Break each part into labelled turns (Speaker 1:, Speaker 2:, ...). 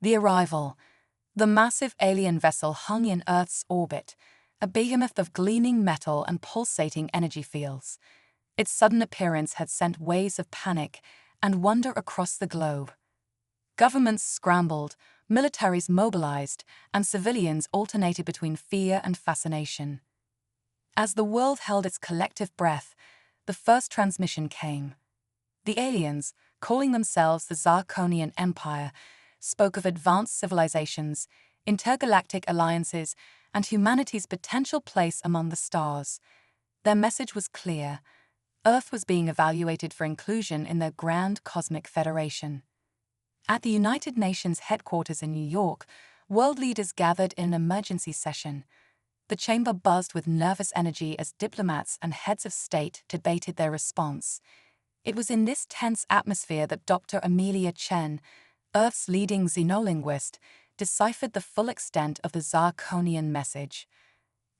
Speaker 1: The arrival. The massive alien vessel hung in Earth's orbit, a behemoth of gleaming metal and pulsating energy fields. Its sudden appearance had sent waves of panic and wonder across the globe. Governments scrambled, militaries mobilized, and civilians alternated between fear and fascination. As the world held its collective breath, the first transmission came. The aliens, calling themselves the Zirconian Empire, spoke of advanced civilizations, intergalactic alliances, and humanity's potential place among the stars. Their message was clear. Earth was being evaluated for inclusion in their grand cosmic federation. At the United Nations headquarters in New York, world leaders gathered in an emergency session. The chamber buzzed with nervous energy as diplomats and heads of state debated their response. It was in this tense atmosphere that Dr. Amelia Chen, Earth's leading xenolinguist, deciphered the full extent of the Zirconian message.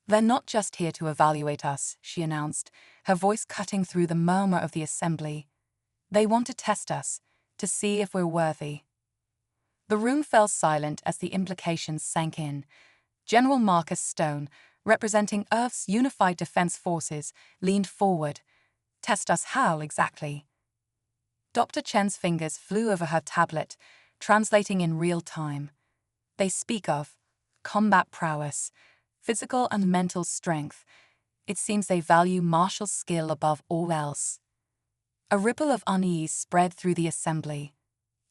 Speaker 1: "They're not just here to evaluate us," she announced, her voice cutting through the murmur of the assembly. "They want to test us, to see if we're worthy." The room fell silent as the implications sank in. General Marcus Stone, representing Earth's unified defense forces, leaned forward. "Test us how, exactly?" Dr. Chen's fingers flew over her tablet, translating in real time. "They speak of combat prowess, physical and mental strength. It seems they value martial skill above all else." A ripple of unease spread through the assembly.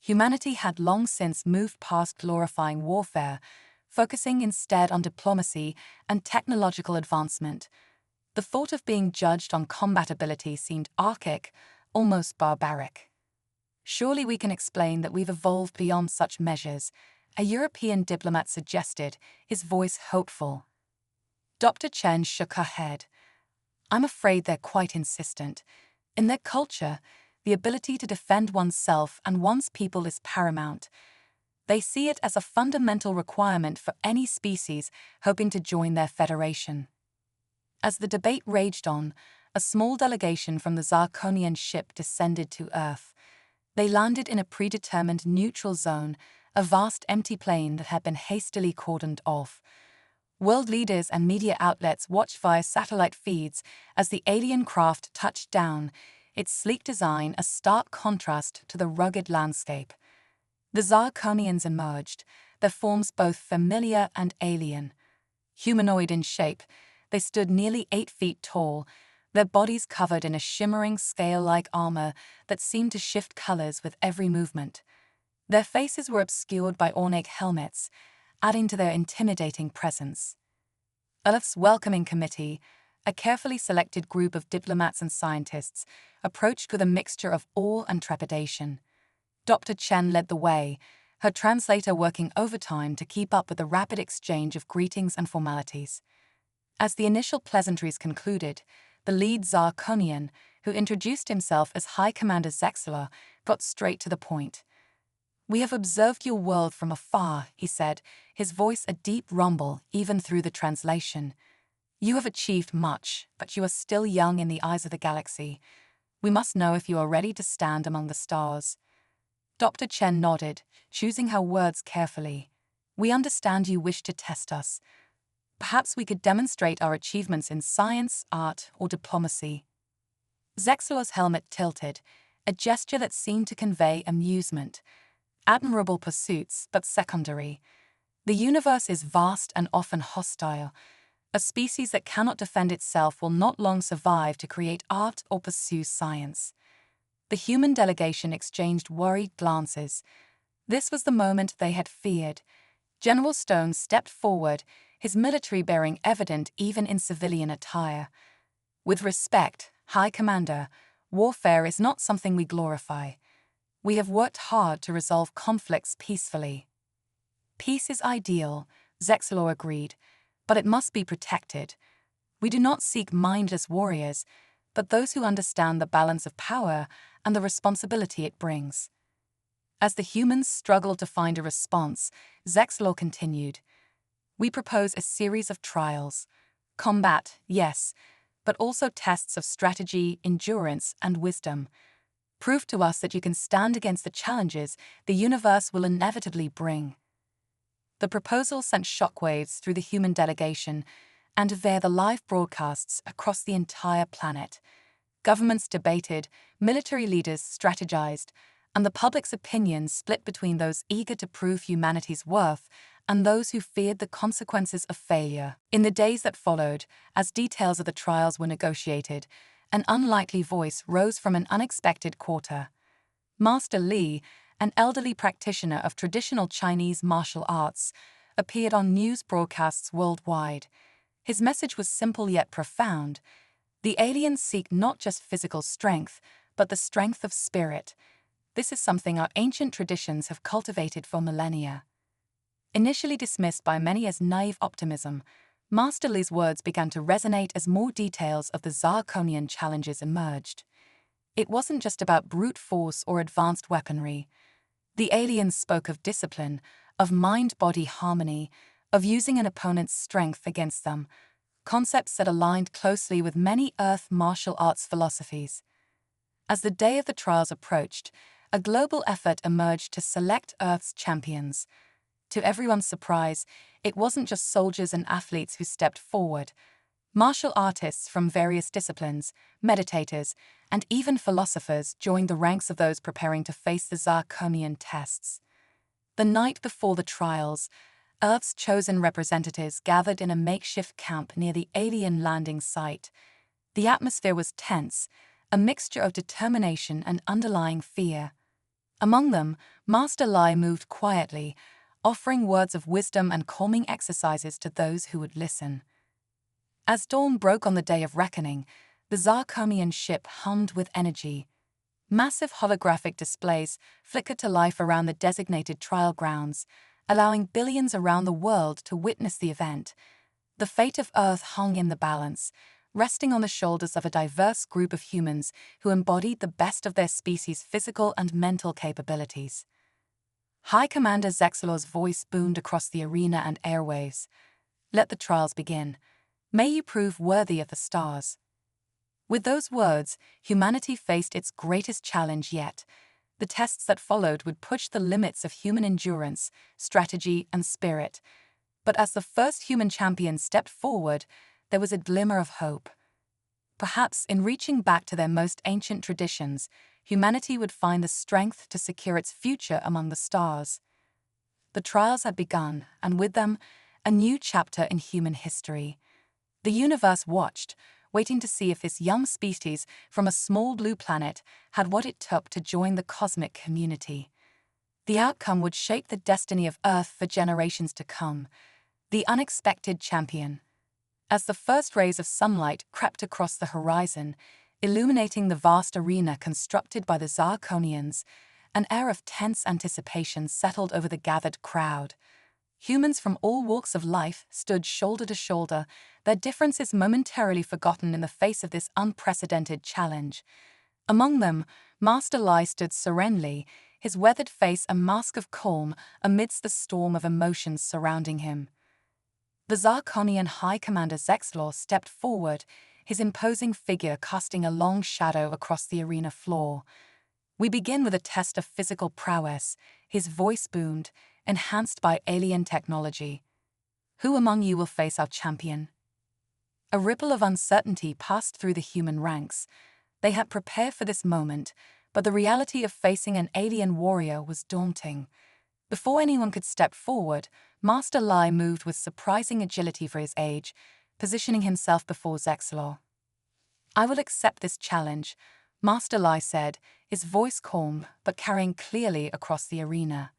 Speaker 1: Humanity had long since moved past glorifying warfare, focusing instead on diplomacy and technological advancement. The thought of being judged on combat ability seemed archaic, almost barbaric. "Surely we can explain that we've evolved beyond such measures," a European diplomat suggested, his voice hopeful. Dr. Chen shook her head. "I'm afraid they're quite insistent. In their culture, the ability to defend oneself and one's people is paramount. They see it as a fundamental requirement for any species hoping to join their federation." As the debate raged on, a small delegation from the Zirconian ship descended to Earth. They landed in a predetermined neutral zone, a vast empty plain that had been hastily cordoned off. World leaders and media outlets watched via satellite feeds as the alien craft touched down, its sleek design a stark contrast to the rugged landscape. The Zirconians emerged, their forms both familiar and alien. Humanoid in shape, they stood nearly 8 feet tall, their bodies covered in a shimmering scale-like armor that seemed to shift colors with every movement. Their faces were obscured by ornate helmets, adding to their intimidating presence. Earth's welcoming committee, a carefully selected group of diplomats and scientists, approached with a mixture of awe and trepidation. Dr. Chen led the way, her translator working overtime to keep up with the rapid exchange of greetings and formalities. As the initial pleasantries concluded, the lead Zirconian, who introduced himself as High Commander Zexler, got straight to the point. "We have observed your world from afar," he said, his voice a deep rumble even through the translation. "You have achieved much, but you are still young in the eyes of the galaxy. We must know if you are ready to stand among the stars." Dr. Chen nodded, choosing her words carefully. "We understand you wish to test us. Perhaps we could demonstrate our achievements in science, art, or diplomacy." Zexler's helmet tilted, a gesture that seemed to convey amusement. "Admirable pursuits, but secondary. The universe is vast and often hostile. A species that cannot defend itself will not long survive to create art or pursue science." The human delegation exchanged worried glances. This was the moment they had feared. General Stone stepped forward, his military bearing evident even in civilian attire. "With respect, High Commander, warfare is not something we glorify. We have worked hard to resolve conflicts peacefully." "Peace is ideal," Zexler agreed, "but it must be protected. We do not seek mindless warriors, but those who understand the balance of power and the responsibility it brings." As the humans struggled to find a response, Zexler continued, "We propose a series of trials. Combat, yes, but also tests of strategy, endurance, and wisdom. Prove to us that you can stand against the challenges the universe will inevitably bring." The proposal sent shockwaves through the human delegation and via the live broadcasts across the entire planet. Governments debated, military leaders strategized, and the public's opinion split between those eager to prove humanity's worth and those who feared the consequences of failure. In the days that followed, as details of the trials were negotiated, an unlikely voice rose from an unexpected quarter. Master Li, an elderly practitioner of traditional Chinese martial arts, appeared on news broadcasts worldwide. His message was simple yet profound. The aliens seek not just physical strength, but the strength of spirit. This is something our ancient traditions have cultivated for millennia. Initially dismissed by many as naive optimism, Master Li's words began to resonate as more details of the Zirconian challenges emerged. It wasn't just about brute force or advanced weaponry. The aliens spoke of discipline, of mind-body harmony, of using an opponent's strength against them, concepts that aligned closely with many Earth martial arts philosophies. As the day of the trials approached, a global effort emerged to select Earth's champions. To everyone's surprise, it wasn't just soldiers and athletes who stepped forward. Martial artists from various disciplines, meditators, and even philosophers joined the ranks of those preparing to face the Zirconian tests. The night before the trials, Earth's chosen representatives gathered in a makeshift camp near the alien landing site. The atmosphere was tense, a mixture of determination and underlying fear. Among them, Master Li moved quietly, offering words of wisdom and calming exercises to those who would listen. As dawn broke on the day of reckoning, the Zirconian ship hummed with energy. Massive holographic displays flickered to life around the designated trial grounds, allowing billions around the world to witness the event. The fate of Earth hung in the balance, resting on the shoulders of a diverse group of humans who embodied the best of their species' physical and mental capabilities. High Commander Zexalor's voice boomed across the arena and airwaves. "Let the trials begin. May you prove worthy of the stars." With those words, humanity faced its greatest challenge yet. The tests that followed would push the limits of human endurance, strategy, and spirit. But as the first human champion stepped forward, there was a glimmer of hope. Perhaps in reaching back to their most ancient traditions, humanity would find the strength to secure its future among the stars. The trials had begun, and with them, a new chapter in human history. The universe watched, waiting to see if this young species from a small blue planet had what it took to join the cosmic community. The outcome would shape the destiny of Earth for generations to come. The unexpected champion. As the first rays of sunlight crept across the horizon, illuminating the vast arena constructed by the Zirconians, an air of tense anticipation settled over the gathered crowd. Humans from all walks of life stood shoulder to shoulder, their differences momentarily forgotten in the face of this unprecedented challenge. Among them, Master Li stood serenely, his weathered face a mask of calm amidst the storm of emotions surrounding him. The Zirconian High Commander Zexalor stepped forward, his imposing figure casting a long shadow across the arena floor. "We begin with a test of physical prowess," his voice boomed, enhanced by alien technology. "Who among you will face our champion?" A ripple of uncertainty passed through the human ranks. They had prepared for this moment, but the reality of facing an alien warrior was daunting. Before anyone could step forward, Master Li moved with surprising agility for his age, positioning himself before Zexalor. "I will accept this challenge," Master Li said, his voice calm but carrying clearly across the arena.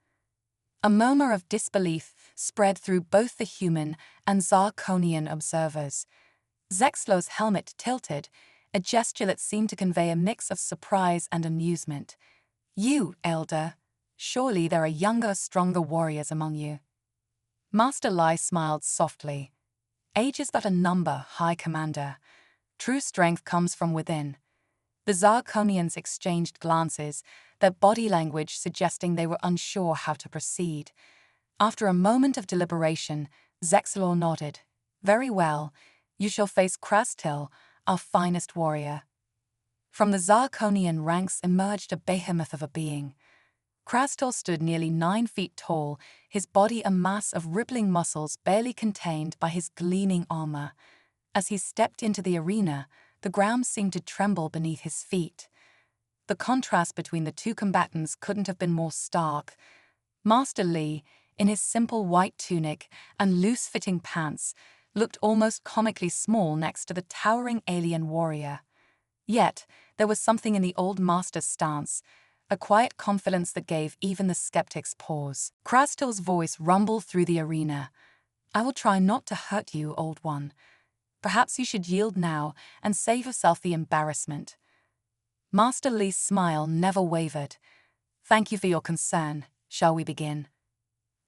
Speaker 1: A murmur of disbelief spread through both the human and Zirconian observers. Zexalor's helmet tilted, a gesture that seemed to convey a mix of surprise and amusement. "You, Elder, surely there are younger, stronger warriors among you." Master Li smiled softly. "Age is but a number, High Commander. True strength comes from within." The Zirconians exchanged glances, their body language suggesting they were unsure how to proceed. After a moment of deliberation, Zexalor nodded. "Very well, you shall face Krastil, our finest warrior." From the Zirconian ranks emerged a behemoth of a being. Krastel stood nearly 9 feet tall, his body a mass of rippling muscles barely contained by his gleaming armor. As he stepped into the arena, the ground seemed to tremble beneath his feet. The contrast between the two combatants couldn't have been more stark. Master Li, in his simple white tunic and loose-fitting pants, looked almost comically small next to the towering alien warrior. Yet, there was something in the old master's stance, a quiet confidence that gave even the skeptics pause. Krastel's voice rumbled through the arena. "I will try not to hurt you, old one. Perhaps you should yield now and save yourself the embarrassment." Master Li's smile never wavered. "Thank you for your concern. Shall we begin?"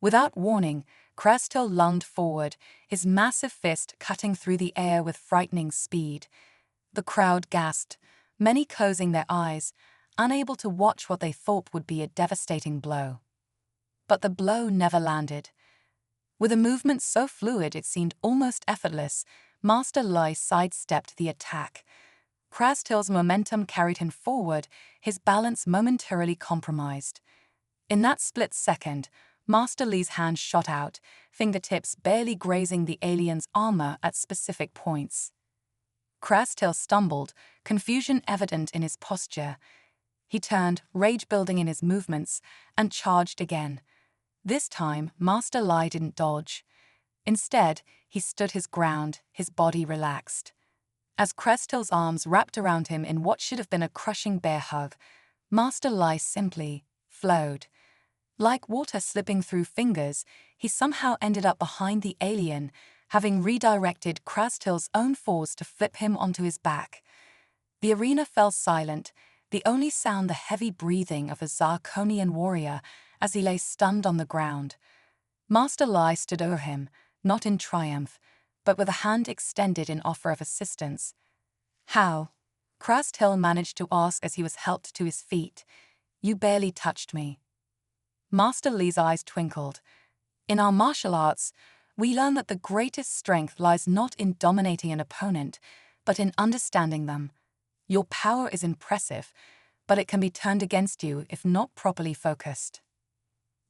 Speaker 1: Without warning, Krastel lunged forward, his massive fist cutting through the air with frightening speed. The crowd gasped, many closing their eyes, unable to watch what they thought would be a devastating blow. But the blow never landed. With a movement so fluid it seemed almost effortless, Master Li sidestepped the attack. Krastel's momentum carried him forward, his balance momentarily compromised. In that split second, Master Li's hand shot out, fingertips barely grazing the alien's armor at specific points. Krastel stumbled, confusion evident in his posture. He turned, rage building in his movements, and charged again. This time, Master Li didn't dodge. Instead, he stood his ground, his body relaxed. As Krastel's arms wrapped around him in what should have been a crushing bear hug, Master Li simply flowed. Like water slipping through fingers, he somehow ended up behind the alien, having redirected Krastel's own force to flip him onto his back. The arena fell silent, the only sound the heavy breathing of a Zarkonian warrior as he lay stunned on the ground. Master Li stood over him, not in triumph, but with a hand extended in offer of assistance. "How?" Krastel managed to ask as he was helped to his feet. "You barely touched me." Master Li's eyes twinkled. "In our martial arts, we learn that the greatest strength lies not in dominating an opponent, but in understanding them. Your power is impressive, but it can be turned against you if not properly focused."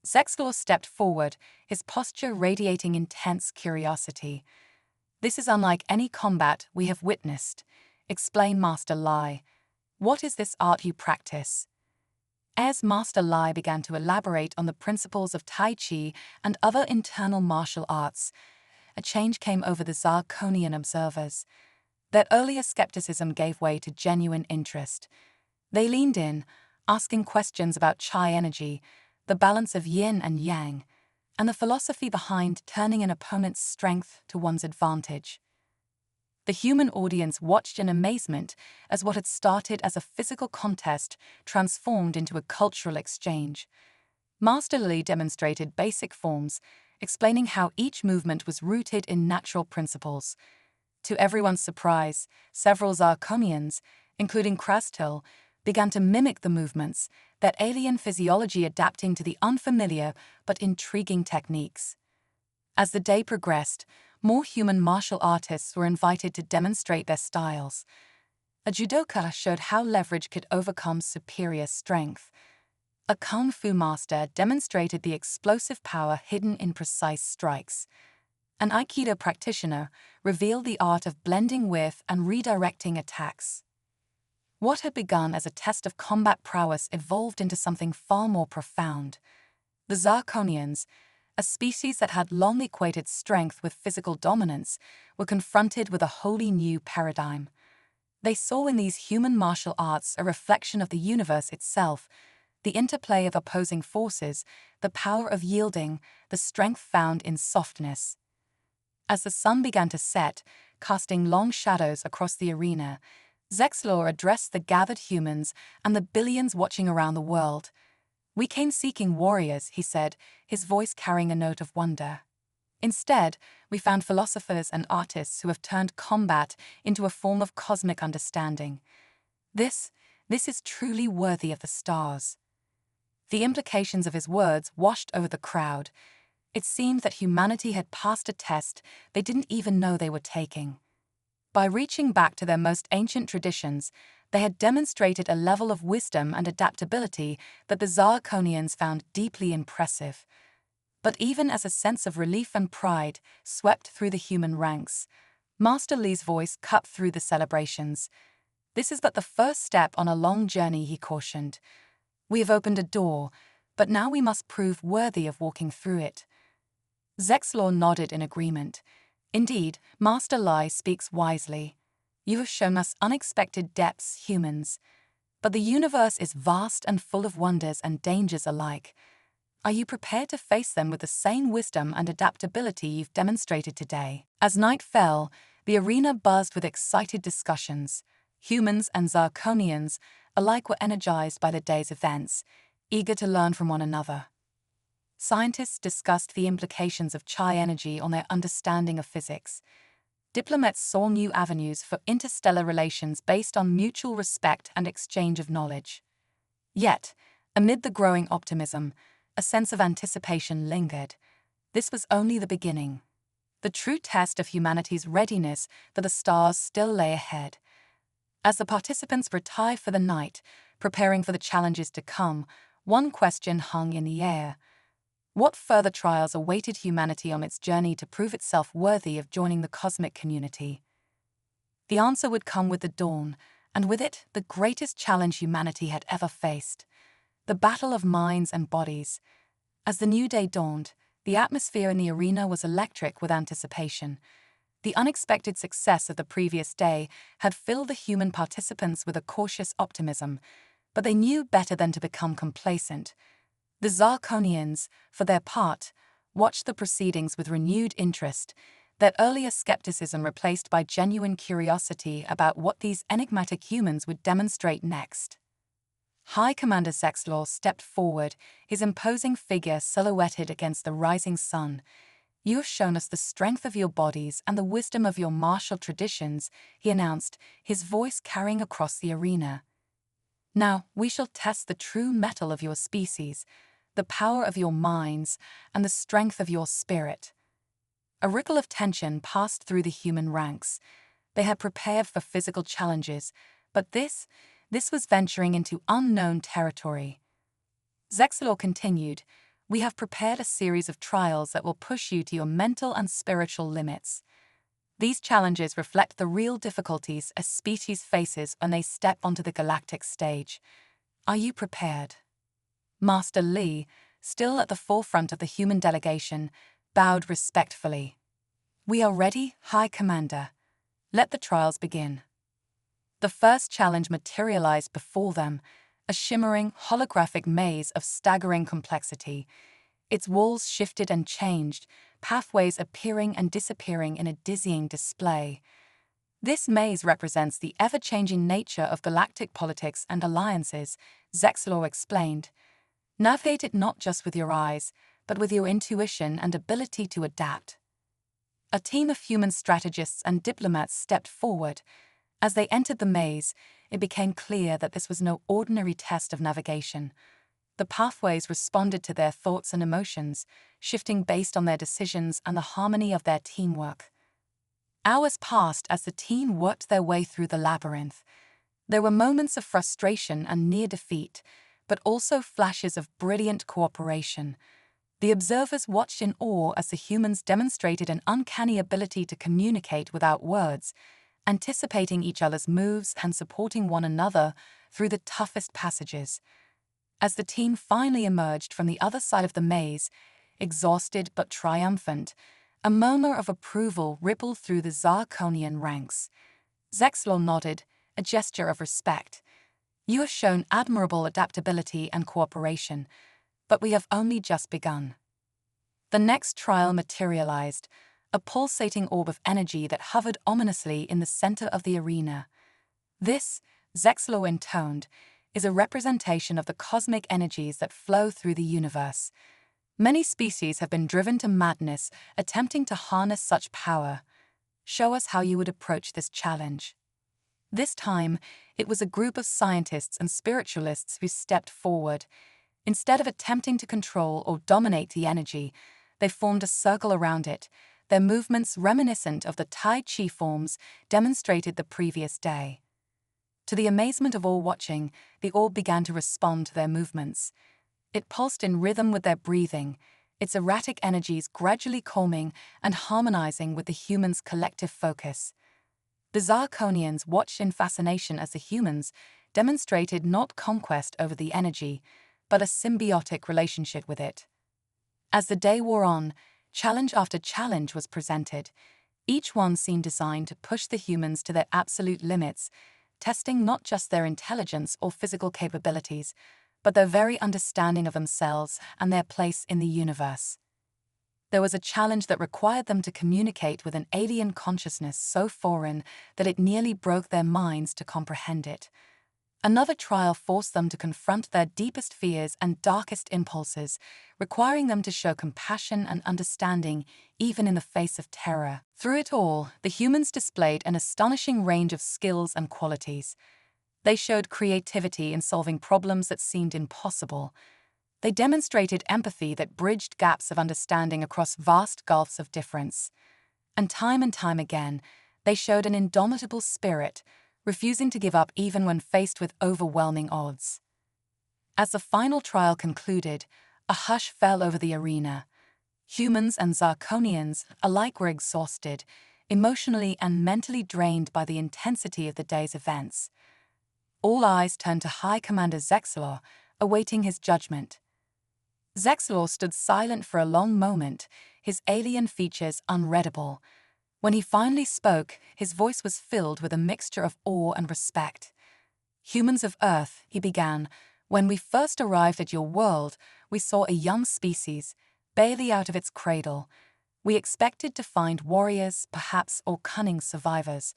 Speaker 1: Zexlor stepped forward, his posture radiating intense curiosity. "This is unlike any combat we have witnessed," explained Master Li. "What is this art you practice?" As Master Li began to elaborate on the principles of Tai Chi and other internal martial arts, a change came over the Zarkonian observers. Their earlier skepticism gave way to genuine interest. They leaned in, asking questions about Chi energy, the balance of yin and yang, and the philosophy behind turning an opponent's strength to one's advantage. The human audience watched in amazement as what had started as a physical contest transformed into a cultural exchange. Master Li demonstrated basic forms, explaining how each movement was rooted in natural principles. To everyone's surprise, several Zarkonians, including Krastel, began to mimic the movements, that alien physiology adapting to the unfamiliar but intriguing techniques. As the day progressed, more human martial artists were invited to demonstrate their styles. A judoka showed how leverage could overcome superior strength. A kung fu master demonstrated the explosive power hidden in precise strikes. An aikido practitioner revealed the art of blending with and redirecting attacks. What had begun as a test of combat prowess evolved into something far more profound. The Zarkonians, a species that had long equated strength with physical dominance, were confronted with a wholly new paradigm. They saw in these human martial arts a reflection of the universe itself, the interplay of opposing forces, the power of yielding, the strength found in softness. As the sun began to set, casting long shadows across the arena, Zexlor addressed the gathered humans and the billions watching around the world. "We came seeking warriors," he said, his voice carrying a note of wonder. "Instead, we found philosophers and artists who have turned combat into a form of cosmic understanding. This is truly worthy of the stars." The implications of his words washed over the crowd. It seemed that humanity had passed a test they didn't even know they were taking. By reaching back to their most ancient traditions, They had demonstrated a level of wisdom and adaptability that the Zirconians found deeply impressive. But even as a sense of relief and pride swept through the human ranks, Master Li's voice cut through the celebrations. "This is but the first step on a long journey," he cautioned. "We have opened a door, but now we must prove worthy of walking through it." Zexlor nodded in agreement. "Indeed, Master Li speaks wisely. You have shown us unexpected depths, humans. But the universe is vast and full of wonders and dangers alike. Are you prepared to face them with the same wisdom and adaptability you've demonstrated today?" As night fell, the arena buzzed with excited discussions. Humans and Zirconians alike were energized by the day's events, eager to learn from one another. Scientists discussed the implications of chi energy on their understanding of physics. Diplomats saw new avenues for interstellar relations based on mutual respect and exchange of knowledge. Yet, amid the growing optimism, a sense of anticipation lingered. This was only the beginning. The true test of humanity's readiness for the stars still lay ahead. As the participants retired for the night, preparing for the challenges to come, one question hung in the air. What further trials awaited humanity on its journey to prove itself worthy of joining the cosmic community? The answer would come with the dawn, and with it, the greatest challenge humanity had ever faced: the battle of minds and bodies. As the new day dawned, the atmosphere in the arena was electric with anticipation. The unexpected success of the previous day had filled the human participants with a cautious optimism, but they knew better than to become complacent. The Zirconians, for their part, watched the proceedings with renewed interest, their earlier skepticism replaced by genuine curiosity about what these enigmatic humans would demonstrate next. High Commander Zexlor stepped forward, his imposing figure silhouetted against the rising sun. "You have shown us the strength of your bodies and the wisdom of your martial traditions," he announced, his voice carrying across the arena. "Now we shall test the true mettle of your species, the power of your minds, and the strength of your spirit." A ripple of tension passed through the human ranks. They had prepared for physical challenges, but this was venturing into unknown territory. Zexlor continued, "We have prepared a series of trials that will push you to your mental and spiritual limits. These challenges reflect the real difficulties a species faces when they step onto the galactic stage. Are you prepared?" Master Li, still at the forefront of the human delegation, bowed respectfully. "We are ready, High Commander. Let the trials begin." The first challenge materialized before them, a shimmering, holographic maze of staggering complexity. Its walls shifted and changed, pathways appearing and disappearing in a dizzying display. "This maze represents the ever-changing nature of galactic politics and alliances," Zexlor explained. "Navigate it not just with your eyes, but with your intuition and ability to adapt." A team of human strategists and diplomats stepped forward. As they entered the maze, it became clear that this was no ordinary test of navigation. The pathways responded to their thoughts and emotions, shifting based on their decisions and the harmony of their teamwork. Hours passed as the team worked their way through the labyrinth. There were moments of frustration and near defeat, but also flashes of brilliant cooperation. The observers watched in awe as the humans demonstrated an uncanny ability to communicate without words, anticipating each other's moves and supporting one another through the toughest passages. As the team finally emerged from the other side of the maze, exhausted but triumphant, a murmur of approval rippled through the Zirconian ranks. Zexlor nodded, a gesture of respect. "You have shown admirable adaptability and cooperation, but we have only just begun." The next trial materialized, a pulsating orb of energy that hovered ominously in the center of the arena. "This," Zexlor intoned, "is a representation of the cosmic energies that flow through the universe. Many species have been driven to madness attempting to harness such power. Show us how you would approach this challenge." This time, it was a group of scientists and spiritualists who stepped forward. Instead of attempting to control or dominate the energy, they formed a circle around it. Their movements, reminiscent of the Tai Chi forms demonstrated the previous day. To the amazement of all watching, the orb began to respond to their movements. It pulsed in rhythm with their breathing, its erratic energies gradually calming and harmonizing with the humans' collective focus. The Zarkonians watched in fascination as the humans demonstrated not conquest over the energy, but a symbiotic relationship with it. As the day wore on, challenge after challenge was presented. Each one seemed designed to push the humans to their absolute limits, testing not just their intelligence or physical capabilities, but their very understanding of themselves and their place in the universe. There was a challenge that required them to communicate with an alien consciousness so foreign that it nearly broke their minds to comprehend it. Another trial forced them to confront their deepest fears and darkest impulses, requiring them to show compassion and understanding even in the face of terror. Through it all, the humans displayed an astonishing range of skills and qualities. They showed creativity in solving problems that seemed impossible. They demonstrated empathy that bridged gaps of understanding across vast gulfs of difference. And time again, they showed an indomitable spirit, refusing to give up even when faced with overwhelming odds. As the final trial concluded, a hush fell over the arena. Humans and Zarkonians alike were exhausted, emotionally and mentally drained by the intensity of the day's events. All eyes turned to High Commander Zexalor, awaiting his judgment. Zexalor stood silent for a long moment, his alien features unreadable. When he finally spoke, his voice was filled with a mixture of awe and respect. "Humans of Earth," he began, "when we first arrived at your world, we saw a young species, barely out of its cradle. We expected to find warriors, perhaps, or cunning survivors.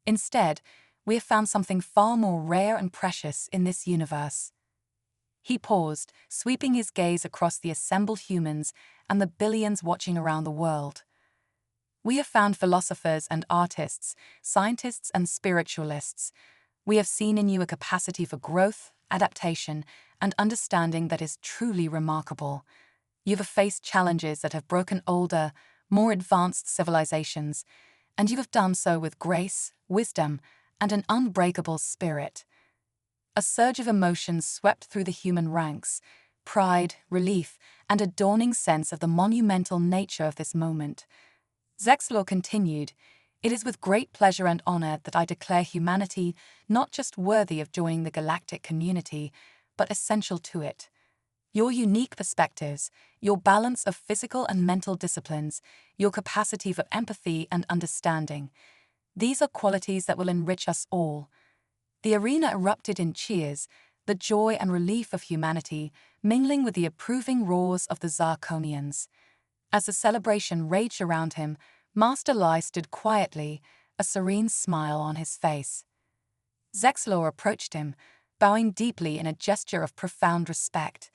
Speaker 1: Instead, we have found something far more rare and precious in this universe." He paused, sweeping his gaze across the assembled humans and the billions watching around the world. "We have found philosophers and artists, scientists and spiritualists. We have seen in you a capacity for growth, adaptation, and understanding that is truly remarkable. You have faced challenges that have broken older, more advanced civilizations, and you have done so with grace, wisdom, and an unbreakable spirit." A surge of emotions swept through the human ranks, pride, relief, and a dawning sense of the monumental nature of this moment. Zexalor continued, "It is with great pleasure and honor that I declare humanity not just worthy of joining the galactic community, but essential to it. Your unique perspectives, your balance of physical and mental disciplines, your capacity for empathy and understanding, these are qualities that will enrich us all." The arena erupted in cheers, the joy and relief of humanity mingling with the approving roars of the Zarkonians. As the celebration raged around him, Master Lai stood quietly, a serene smile on his face. Zexalor approached him, bowing deeply in a gesture of profound respect.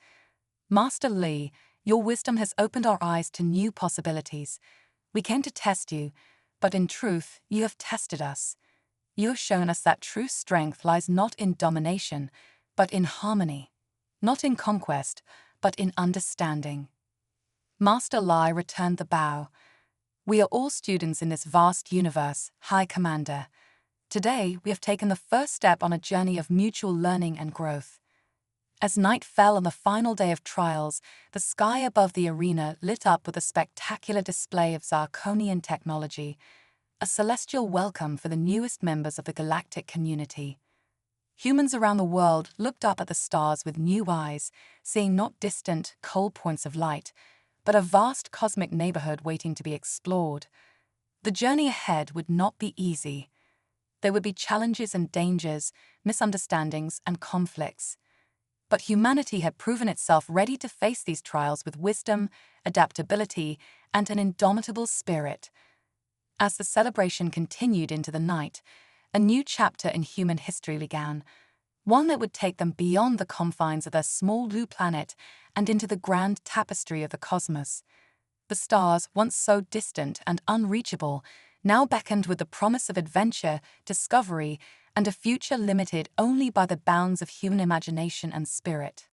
Speaker 1: "Master Li, your wisdom has opened our eyes to new possibilities. We came to test you, but in truth, you have tested us. You have shown us that true strength lies not in domination, but in harmony. Not in conquest, but in understanding." Master Lai returned the bow. "We are all students in this vast universe, High Commander. Today, we have taken the first step on a journey of mutual learning and growth." As night fell on the final day of trials, the sky above the arena lit up with a spectacular display of Zarkonian technology, a celestial welcome for the newest members of the galactic community. Humans around the world looked up at the stars with new eyes, seeing not distant, cold points of light, but a vast cosmic neighborhood waiting to be explored. The journey ahead would not be easy. There would be challenges and dangers, misunderstandings and conflicts. But humanity had proven itself ready to face these trials with wisdom, adaptability, and an indomitable spirit. As the celebration continued into the night, a new chapter in human history began, one that would take them beyond the confines of their small blue planet and into the grand tapestry of the cosmos. The stars, once so distant and unreachable, now beckoned with the promise of adventure, discovery, and a future limited only by the bounds of human imagination and spirit.